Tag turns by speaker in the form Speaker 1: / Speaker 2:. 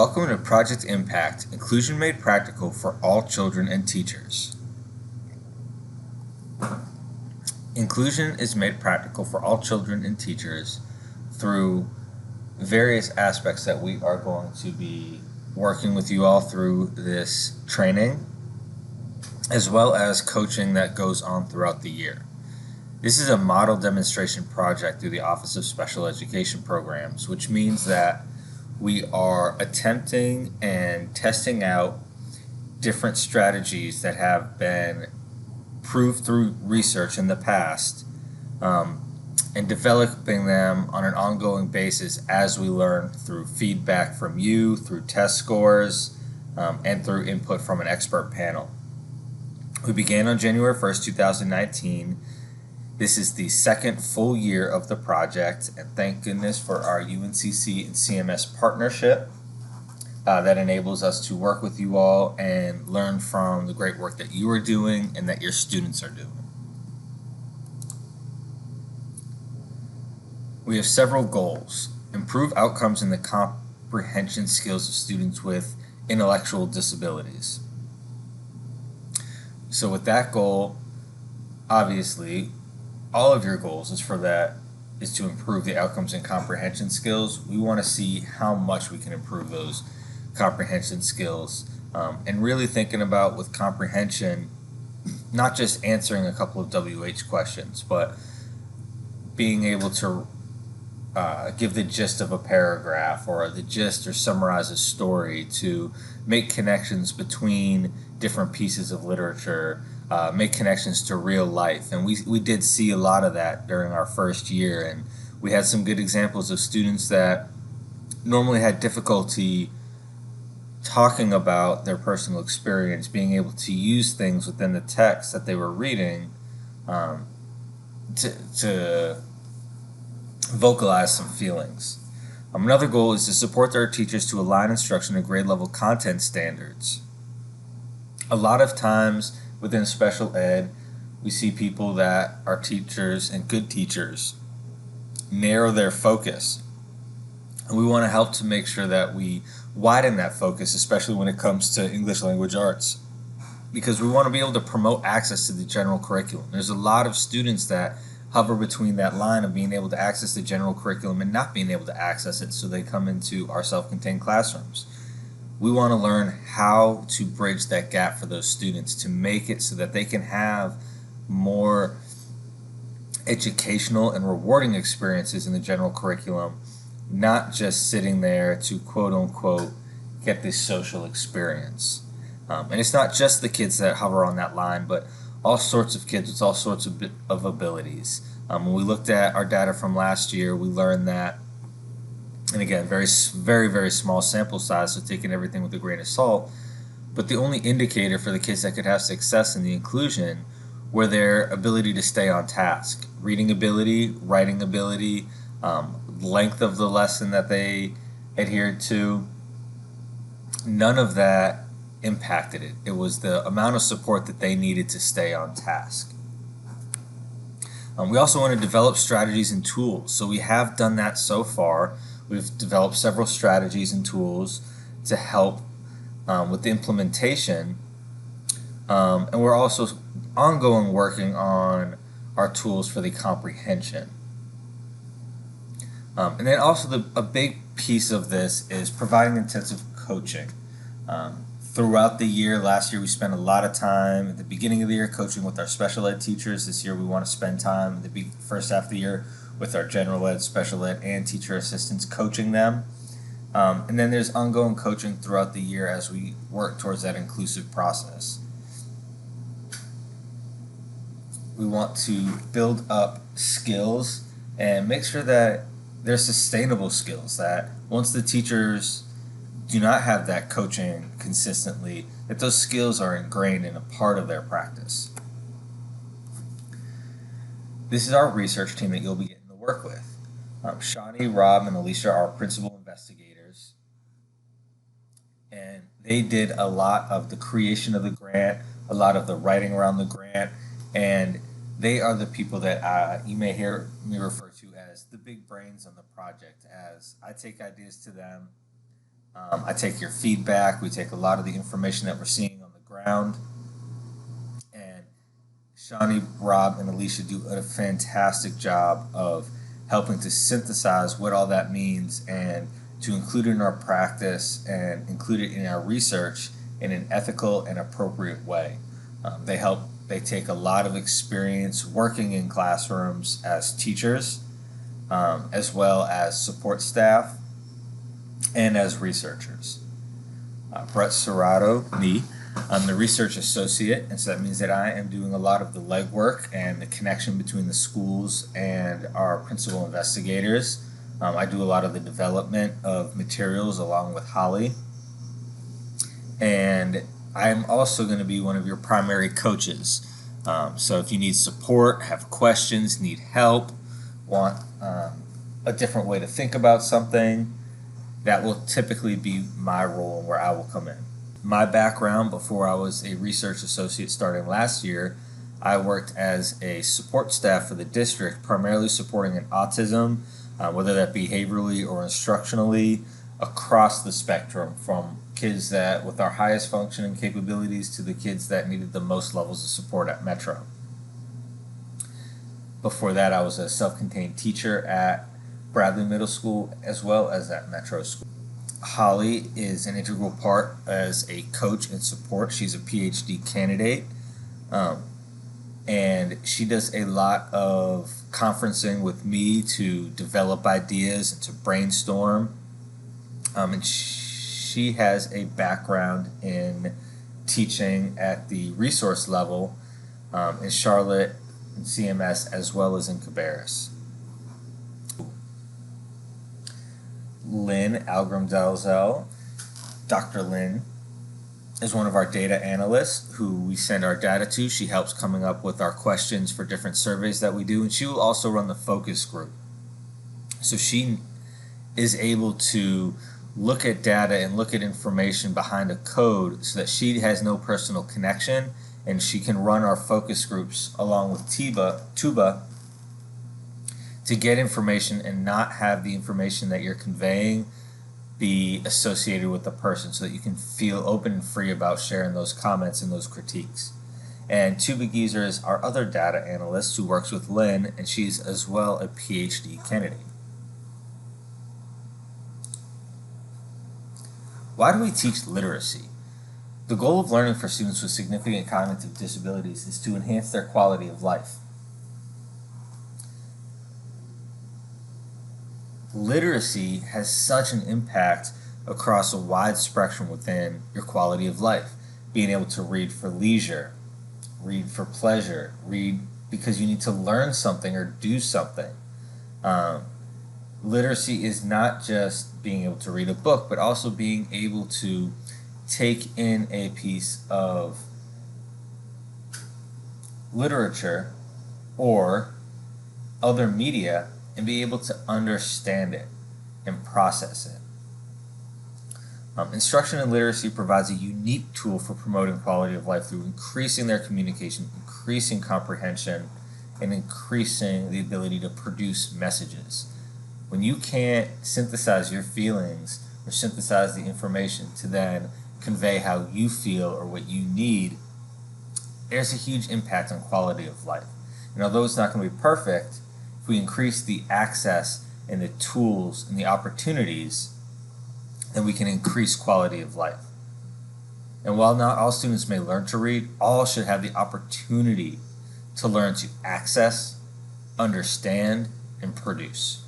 Speaker 1: Welcome to Project Impact, Inclusion Made Practical for All Children and Teachers. Inclusion is made practical for all children and teachers through various aspects that we are going to be working with you all through this training, as well as coaching that goes on throughout the year. This is a model demonstration project through the Office of Special Education Programs, which means that we are attempting and testing out different strategies that have been proved through research in the past, and developing them on an ongoing basis as we learn through feedback from you, through test scores, and through input from an expert panel. We began on January 1st, 2019. This is the second full year of the project, and thank goodness for our UNCC and CMS partnership that enables us to work with you all and learn from the great work that you are doing and that your students are doing. We have several goals. Improve outcomes in the comprehension skills of students with intellectual disabilities. So with that goal, obviously, all of your goals is to improve the outcomes and comprehension skills. We want to see how much we can improve those comprehension skills, and really thinking about with comprehension, not just answering a couple of WH questions, but being able to give the gist of a paragraph or the gist or summarize a story, to make connections between different pieces of literature, make connections to real life. And we did see a lot of that during our first year, and we had some good examples of students that normally had difficulty talking about their personal experience, being able to use things within the text that they were reading to vocalize some feelings. Another goal is to support their teachers to align instruction to grade level content standards. A lot of times within special ed, we see people that are teachers and good teachers narrow their focus. And we want to help to make sure that we widen that focus, especially when it comes to English language arts, because we want to be able to promote access to the general curriculum. There's a lot of students that hover between that line of being able to access the general curriculum and not being able to access it, so they come into our self-contained classrooms. We want to learn how to bridge that gap for those students to make it so that they can have more educational and rewarding experiences in the general curriculum, not just sitting there to quote unquote get this social experience. And it's not just the kids that hover on that line, but all sorts of kids with all sorts of abilities. When we looked at our data from last year, we learned that, and again, very, very small sample size, so taking everything with a grain of salt, but the only indicator for the kids that could have success in the inclusion were their ability to stay on task. Reading ability, writing ability, length of the lesson that they adhered to, none of that impacted it. It was the amount of support that they needed to stay on task. We also want to develop strategies and tools. So we have done that so far. We've developed several strategies and tools to help with the implementation, and we're also ongoing working on our tools for the comprehension. And then also a big piece of this is providing intensive coaching. Throughout the year, last year we spent a lot of time at the beginning of the year coaching with our special ed teachers. This year we want to spend time in the first half of the year with our general ed, special ed, and teacher assistants, coaching them. And then there's ongoing coaching throughout the year as we work towards that inclusive process. We want to build up skills and make sure that they're sustainable skills, that once the teachers do not have that coaching consistently, that those skills are ingrained in a part of their practice. This is our research team that you'll be getting to work with. Shawnee, Rob, and Alicia are principal investigators, and they did a lot of the creation of the grant, a lot of the writing around the grant, and they are the people that you may hear me refer to as the big brains on the project, as I take ideas to them, I take your feedback. We take a lot of the information that we're seeing on the ground. And Shawnee, Rob, and Alicia do a fantastic job of helping to synthesize what all that means and to include it in our practice and include it in our research in an ethical and appropriate way. They take a lot of experience working in classrooms as teachers, as well as support staff and as researchers. Brett Serrato, me, I'm the research associate, and so that means that I am doing a lot of the legwork and the connection between the schools and our principal investigators. I do a lot of the development of materials along with Holly. And I'm also going to be one of your primary coaches. So if you need support, have questions, need help, want a different way to think about something, that will typically be my role and where I will come in. My background before I was a research associate starting last year, I worked as a support staff for the district, primarily supporting in autism, whether that behaviorally or instructionally, across the spectrum, from kids that with our highest functioning capabilities to the kids that needed the most levels of support at Metro. Before that, I was a self-contained teacher at Bradley Middle School as well as at Metro School. Holly is an integral part as a coach and support. She's a PhD candidate, and she does a lot of conferencing with me to develop ideas and to brainstorm. And she has a background in teaching at the resource level in Charlotte and CMS as well as in Cabarrus. Lynn Algram-Dalzell, Dr. Lynn, is one of our data analysts who we send our data to. She helps coming up with our questions for different surveys that we do, and she will also run the focus group. So she is able to look at data and look at information behind a code so that she has no personal connection, and she can run our focus groups along with Tuba to get information and not have the information that you're conveying be associated with the person, so that you can feel open and free about sharing those comments and those critiques. And Tuba Geezer is our other data analyst who works with Lynn, and she's as well a PhD candidate. Why do we teach literacy? The goal of learning for students with significant cognitive disabilities is to enhance their quality of life. Literacy has such an impact across a wide spectrum within your quality of life. Being able to read for leisure, read for pleasure, read because you need to learn something or do something. Literacy is not just being able to read a book, but also being able to take in a piece of literature or other media and be able to understand it and process it. Instruction in literacy provides a unique tool for promoting quality of life through increasing their communication, increasing comprehension, and increasing the ability to produce messages. When you can't synthesize your feelings or synthesize the information to then convey how you feel or what you need, there's a huge impact on quality of life. And although it's not going to be perfect, if we increase the access and the tools and the opportunities, then we can increase quality of life. And while not all students may learn to read, all should have the opportunity to learn to access, understand, and produce.